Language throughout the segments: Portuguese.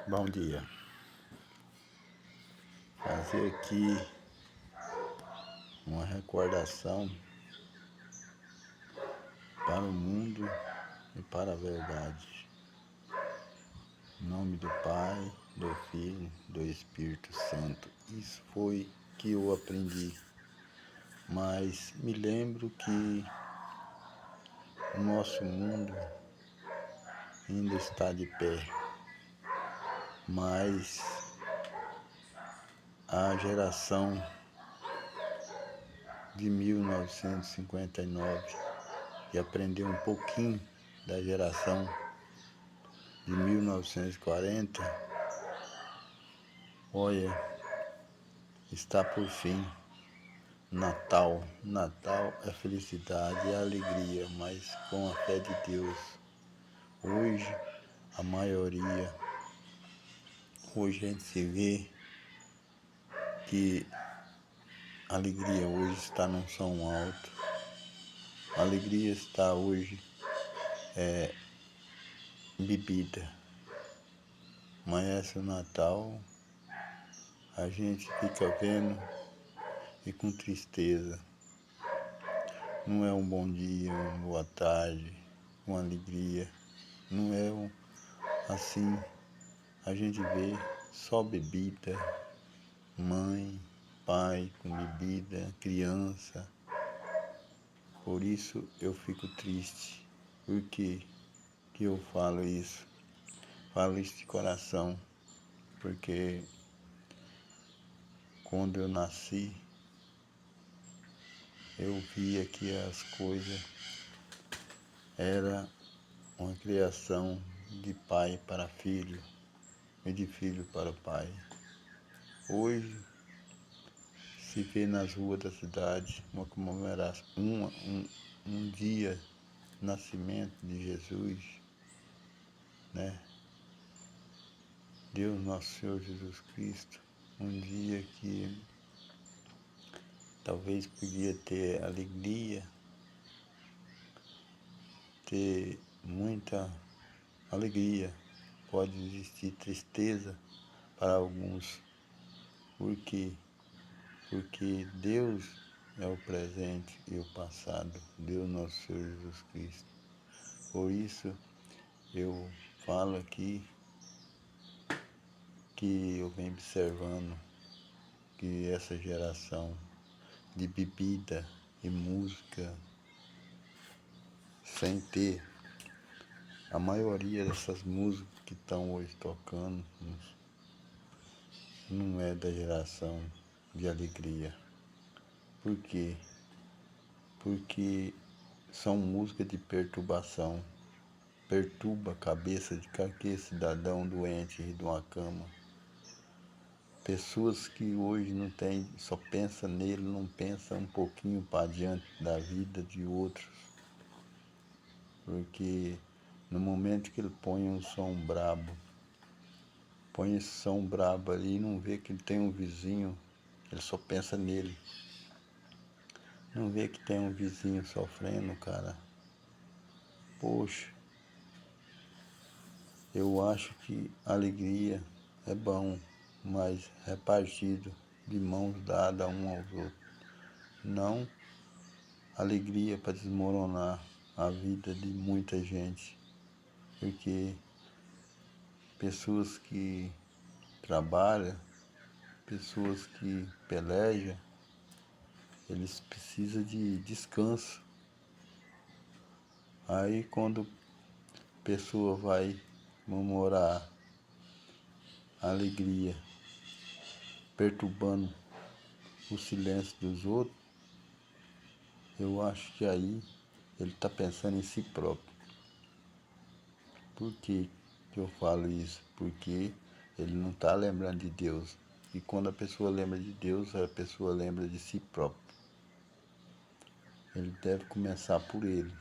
Bom dia. Fazer aqui uma recordação para o mundo e para a verdade. Em nome do Pai, do Filho, do Espírito Santo. Isso foi que eu aprendi. Mas me lembro que o nosso mundo ainda está de pé. Mas a geração de 1959 que aprendeu um pouquinho da geração de 1940, olha, está por fim. Natal é felicidade, é alegria, mas com a fé de Deus. Hoje, a maioria, hoje a gente se vê que a alegria hoje está num som alto. A alegria está hoje bebida. Amanhece o Natal, a gente fica vendo e com tristeza. Não é um bom dia, uma boa tarde, uma alegria. Não é assim. A gente vê só bebida, mãe, pai com bebida, criança. Por isso eu fico triste. Por que eu falo isso? Falo isso de coração, porque quando eu nasci, eu via que as coisas era uma criação de pai para filho e de filho para pai. Hoje se vê nas ruas da cidade uma comemoração, um dia nascimento de Jesus, né? Deus nosso Senhor Jesus Cristo, um dia que talvez podia ter alegria, ter muita alegria, pode existir tristeza para alguns, porque Deus é o presente e o passado, Deus nosso Senhor Jesus Cristo. Por isso eu falo aqui que eu venho observando que essa geração de bebida e música, sem ter a maioria dessas músicas que estão hoje tocando, não é da geração de alegria. Por quê? Porque são músicas de perturbação. Perturba a cabeça de qualquer cidadão doente de uma cama. Pessoas que hoje não tem, só pensa nele, não pensa um pouquinho para diante da vida de outros. Porque no momento que ele põe um som brabo, põe esse som brabo ali e não vê que ele tem um vizinho, ele só pensa nele. Não vê que tem um vizinho sofrendo, cara. Poxa, eu acho que alegria é bom, mas repartido, de mãos dadas um aos outros. Não alegria para desmoronar a vida de muita gente, porque pessoas que trabalham, pessoas que pelejam, eles precisam de descanso. Aí quando a pessoa vai comemorar a alegria, perturbando o silêncio dos outros, eu acho que aí ele está pensando em si próprio. Por que eu falo isso? Porque ele não está lembrando de Deus. E quando a pessoa lembra de Deus, a pessoa lembra de si próprio. Ele deve começar por ele.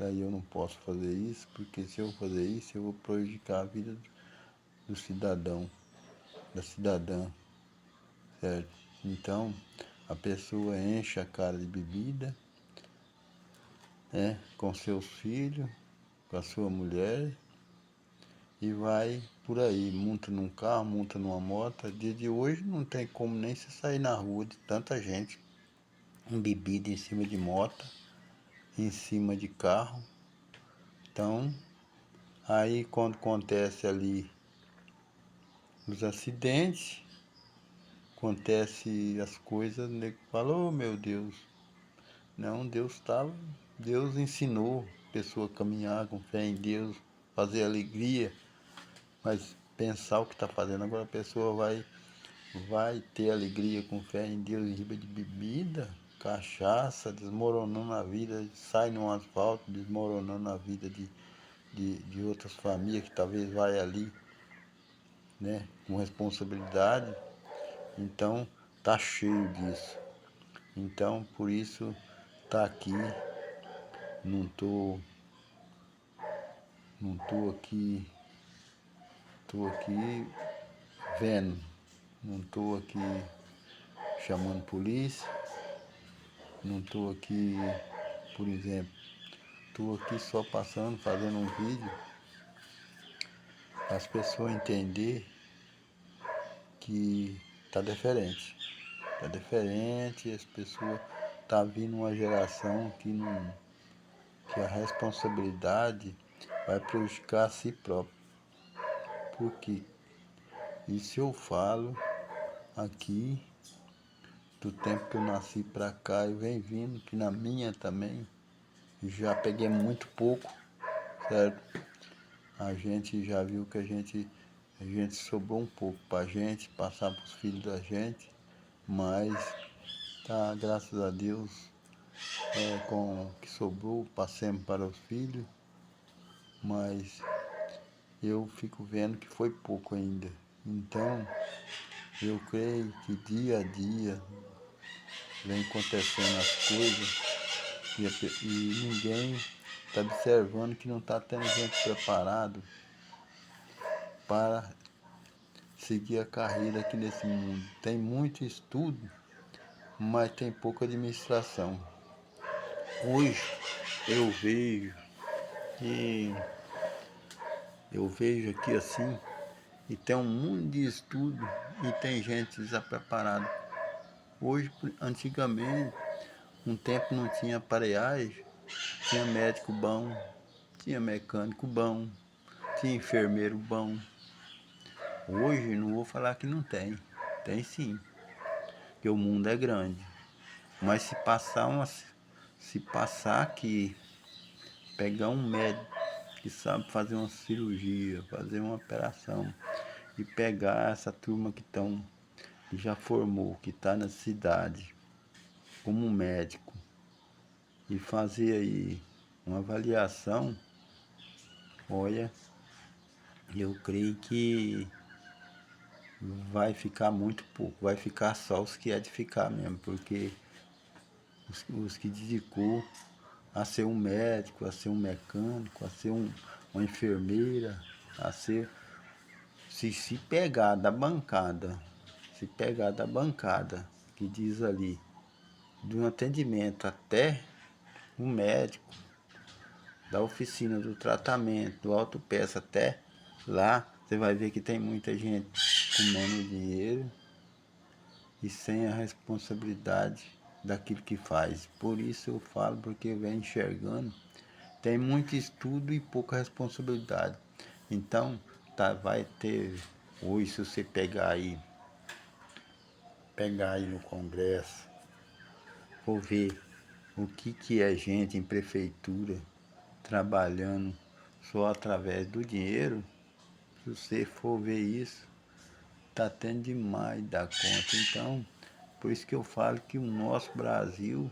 Aí eu não posso fazer isso, porque se eu fazer isso, eu vou prejudicar a vida do cidadão, da cidadã, certo? Então, a pessoa enche a cara de bebida, com seus filhos, com a sua mulher, e vai por aí, monta num carro, monta numa moto. Dia de hoje não tem como nem se sair na rua de tanta gente com bebida em cima de moto, em cima de carro. Então, aí quando acontece ali os acidentes, acontece as coisas, o nego fala, oh meu Deus. Não, Deus ensinou a pessoa a caminhar com fé em Deus, fazer alegria, mas pensar o que está fazendo. Agora a pessoa vai ter alegria com fé em Deus em riba de bebida, cachaça, desmoronando a vida, sai no asfalto, desmoronando a vida de outras famílias que talvez vai ali, né, com responsabilidade. Então tá cheio disso. Então por isso tá aqui, não tô, não tô aqui vendo, não tô aqui chamando polícia, não tô aqui, por exemplo, tô aqui só passando, fazendo um vídeo para as pessoas entenderem que tá diferente. Tá diferente, as pessoas tá vindo uma geração que não, que a responsabilidade vai prejudicar a si próprio. Porque isso eu falo aqui do tempo que eu nasci pra cá e vem vindo, que na minha também já peguei muito pouco, certo? A gente já viu que a gente sobrou um pouco pra gente, passar pros filhos da gente, mas tá, graças a Deus, com o que sobrou, passemos para os filhos, mas eu fico vendo que foi pouco ainda. Então, eu creio que dia a dia vem acontecendo as coisas e ninguém está observando que não está tendo gente preparado para seguir a carreira aqui nesse mundo. Tem muito estudo, mas tem pouca administração. Hoje e eu vejo aqui assim, e tem um mundo de estudo e tem gente despreparada. Hoje, antigamente, um tempo não tinha aparelhagem, tinha médico bom, tinha mecânico bom, tinha enfermeiro bom. Hoje não vou falar que não tem, tem sim, porque o mundo é grande. Mas se passar aqui, pegar um médico que sabe fazer uma cirurgia, fazer uma operação, e pegar essa turma que já formou, que está na cidade, como médico, e fazer aí uma avaliação, olha, eu creio que vai ficar muito pouco, vai ficar só os que é de ficar mesmo, porque os que dedicou a ser um médico, a ser um mecânico, a ser uma enfermeira, a ser, se pegar da bancada, se pegar da bancada, que diz ali, do atendimento até o médico, da oficina do tratamento, do autopeça até lá, você vai ver que tem muita gente com menos dinheiro e sem a responsabilidade daquilo que faz. Por isso eu falo, porque vem enxergando, tem muito estudo e pouca responsabilidade. Então, tá, vai ter, hoje se você pegar aí no Congresso, for ver o que é gente em prefeitura trabalhando só através do dinheiro, se você for ver isso, tá tendo demais da conta. Então, por isso que eu falo que o nosso Brasil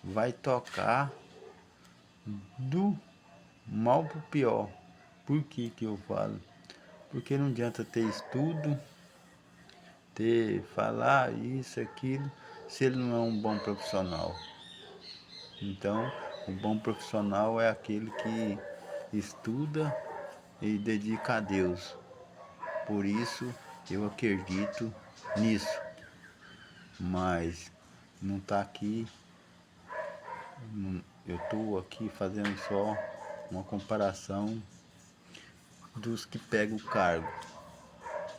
vai tocar do mal pro pior. Por que eu falo? Porque não adianta ter estudo, falar isso, aquilo, se ele não é um bom profissional. Então, o bom profissional é aquele que estuda e dedica a Deus. Por isso eu acredito nisso. Mas não está aqui, eu estou aqui fazendo só uma comparação dos que pegam o cargo.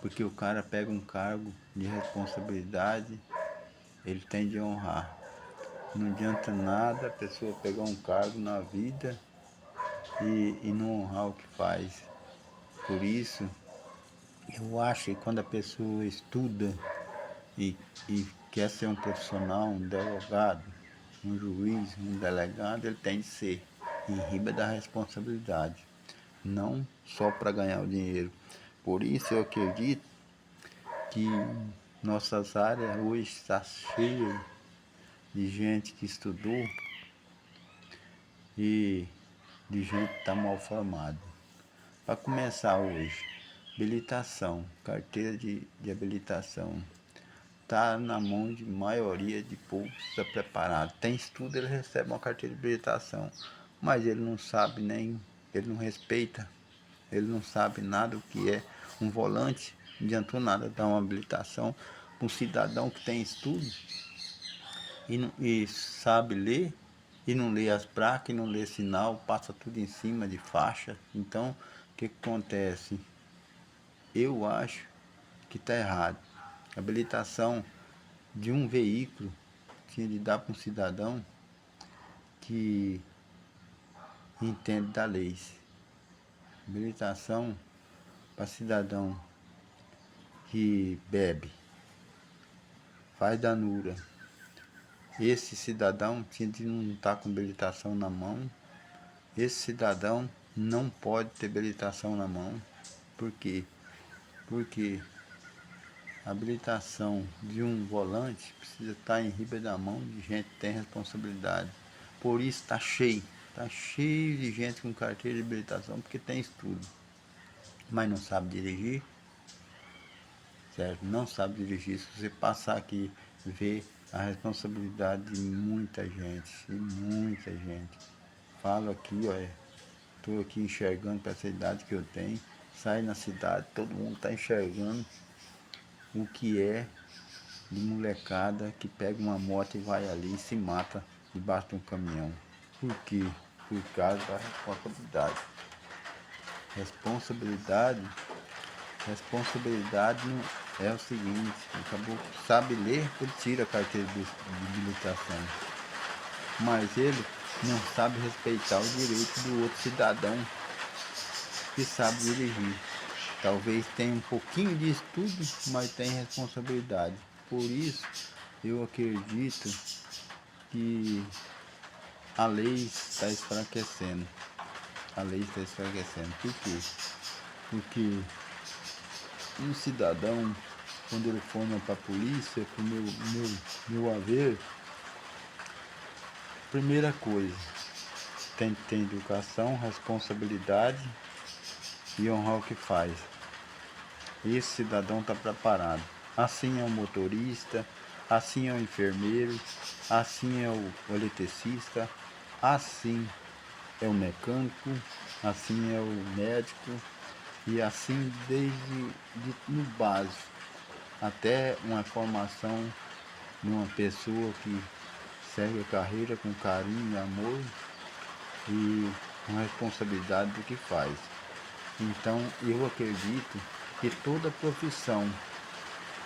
Porque o cara pega um cargo de responsabilidade, ele tem de honrar. Não adianta nada a pessoa pegar um cargo na vida e não honrar o que faz. Por isso, eu acho que quando a pessoa estuda e quer ser um profissional, um advogado, um juiz, um delegado, ele tem de ser em riba da responsabilidade, não só para ganhar o dinheiro. Por isso eu acredito que nossas áreas hoje estão cheias de gente que estudou e de gente que está mal formada. Para começar hoje, habilitação, carteira de habilitação, está na mão de maioria de povo despreparado. Tem estudo, ele recebe uma carteira de habilitação, mas ele não sabe nem, ele não respeita, ele não sabe nada o que é um volante. Não adiantou nada dar uma habilitação para um cidadão que tem estudo e sabe ler, e não lê as placas, e não lê sinal, passa tudo em cima de faixa. Então, o que acontece? Eu acho que está errado. A habilitação de um veículo tinha de dar para um cidadão que entende da lei. Habilitação para cidadão que bebe, faz danura. Esse cidadão tinha de não estar com habilitação na mão. Esse cidadão não pode ter habilitação na mão. Por quê? Porque a habilitação de um volante precisa estar em riba da mão de gente que tem responsabilidade. Por isso está cheio de gente com carteira de habilitação porque tem estudo, mas não sabe dirigir, certo? Não sabe dirigir. Se você passar aqui, ver a responsabilidade de muita gente. Falo aqui, olha, estou aqui enxergando para essa idade que eu tenho, sai na cidade, todo mundo está enxergando o que é de molecada que pega uma moto e vai ali e se mata debaixo de um caminhão. Por quê? Por causa da responsabilidade. Responsabilidade não é o seguinte, acabou, sabe ler, ele tira a carteira de habilitação. Mas ele não sabe respeitar o direito do outro cidadão que sabe dirigir. Talvez tenha um pouquinho de estudo, mas tem responsabilidade. Por isso, eu acredito que a lei está enfraquecendo. A lei está enfraquecendo. Por quê? Porque um cidadão, quando ele for para a polícia, com meu haver, primeira coisa, tem que ter educação, responsabilidade e honrar o que faz. Esse cidadão está preparado. Assim é o motorista, assim é o enfermeiro, assim é o eletricista, assim é o mecânico, assim é o médico, e assim no básico até uma formação de uma pessoa que segue a carreira com carinho e amor e com responsabilidade do que faz. Então eu acredito que toda profissão,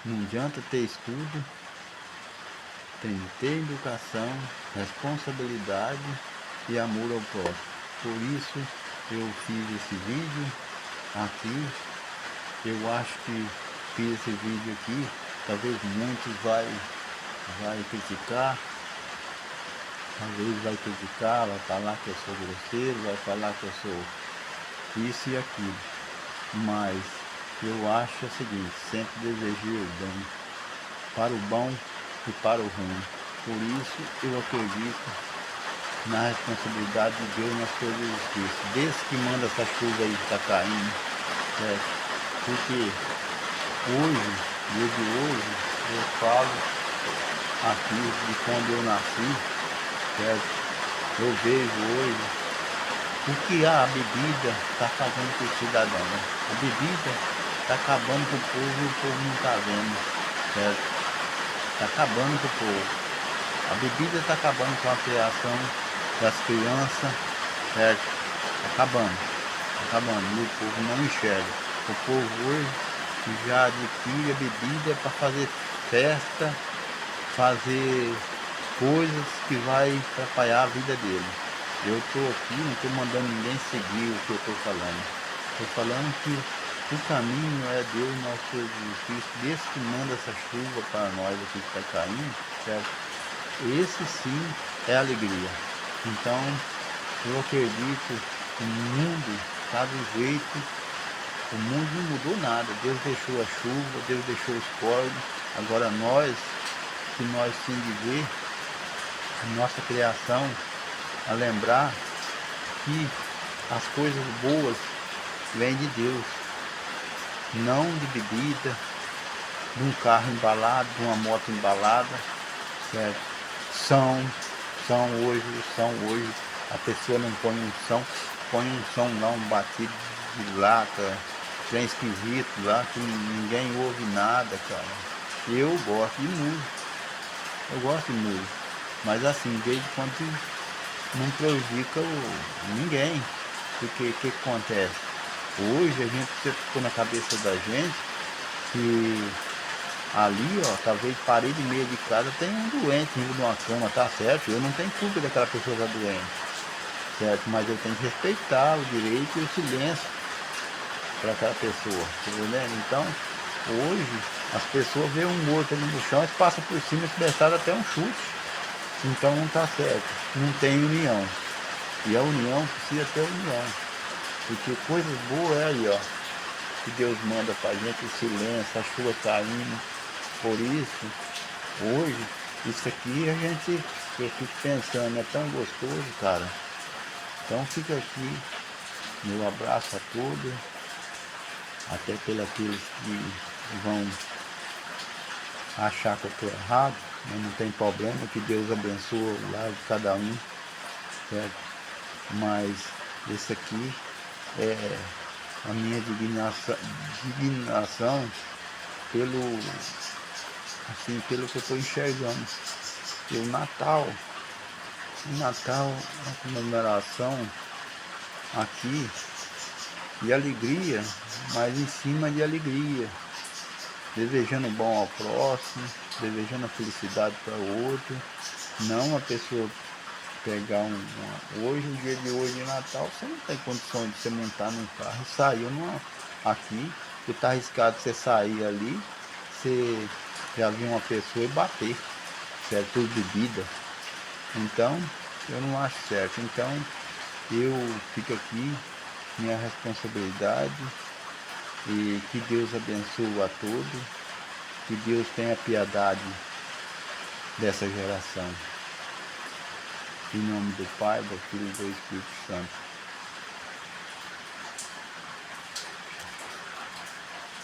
não adianta ter estudo, tem que ter educação, responsabilidade e amor ao próximo. Por isso eu fiz esse vídeo aqui. Eu acho que fiz esse vídeo aqui, talvez muitos vai criticar, vai falar que eu sou grosseiro, vai falar que eu sou isso e aquilo. Mas eu acho o seguinte, sempre desejei o bem, para o bom e para o ruim. Por isso eu acredito na responsabilidade de Deus nas coisas de justiça. Desde que manda essa chuva aí que está caindo, certo? Porque hoje, dia de hoje, eu falo aqui de quando eu nasci, certo? Eu vejo hoje o que a bebida está fazendo com o cidadão, né? A bebida está acabando com o povo e o povo não está vendo, certo? Está acabando com o povo. A bebida está acabando com a criação das crianças, certo? acabando, acabando, e o povo não enxerga. O povo hoje já adquire a bebida para fazer festa, fazer coisas que vai atrapalhar a vida dele. Eu estou aqui, não estou mandando ninguém seguir o que eu estou falando. Estou falando que o caminho é Deus, nosso Senhor Jesus Cristo, Deus que manda essa chuva para nós aqui que está caindo, certo? Esse sim é alegria. Então, eu acredito que o mundo está do jeito, o mundo não mudou nada. Deus deixou a chuva, Deus deixou os corvos. Agora nós, que nós temos de ver a nossa criação, a lembrar que as coisas boas vêm de Deus, não de bebida, de um carro embalado, de uma moto embalada, certo? São hoje, a pessoa não põe um som não, um batido de lata, trem esquisito lá, que ninguém ouve nada, cara. Eu gosto de música, mas assim, desde quando não prejudica ninguém. Porque o que acontece? Hoje a gente ficou na cabeça da gente que ali, ó, talvez parede e meia de casa tem um doente vindo de uma cama, tá certo? Eu não tenho culpa daquela pessoa estar doente, certo? Mas eu tenho que respeitar o direito e o silêncio para aquela pessoa, tá entendendo? Então, hoje, as pessoas veem um morto ali no chão e passam por cima e se deixaram até um chute. Então não tá certo, não tem união. E a união precisa ter união. Porque coisas boas é aí, ó, que Deus manda pra gente, o silêncio, a chuva caindo. Por isso, hoje, isso aqui eu fico pensando, é tão gostoso, cara. Então fica aqui, meu abraço a todos, até pelos que vão achar que eu estou errado, mas não tem problema, que Deus abençoe o lar de cada um, certo? Mas esse aqui é a minha dignação pelo, assim, pelo que eu estou enxergando. E o Natal, a comemoração aqui de alegria, mas em cima de alegria, desejando bom ao próximo, desejando a felicidade para o outro, não a pessoa pegar hoje, o dia de hoje de Natal, você não tem condição de você montar num carro e sair aqui, que está arriscado você sair ali, você já viu uma pessoa e bater, certo? Por bebida. Então, eu não acho certo. Então, eu fico aqui, minha responsabilidade, e que Deus abençoe a todos, que Deus tenha piedade dessa geração. Em nome do Pai, do Filho e do Espírito Santo.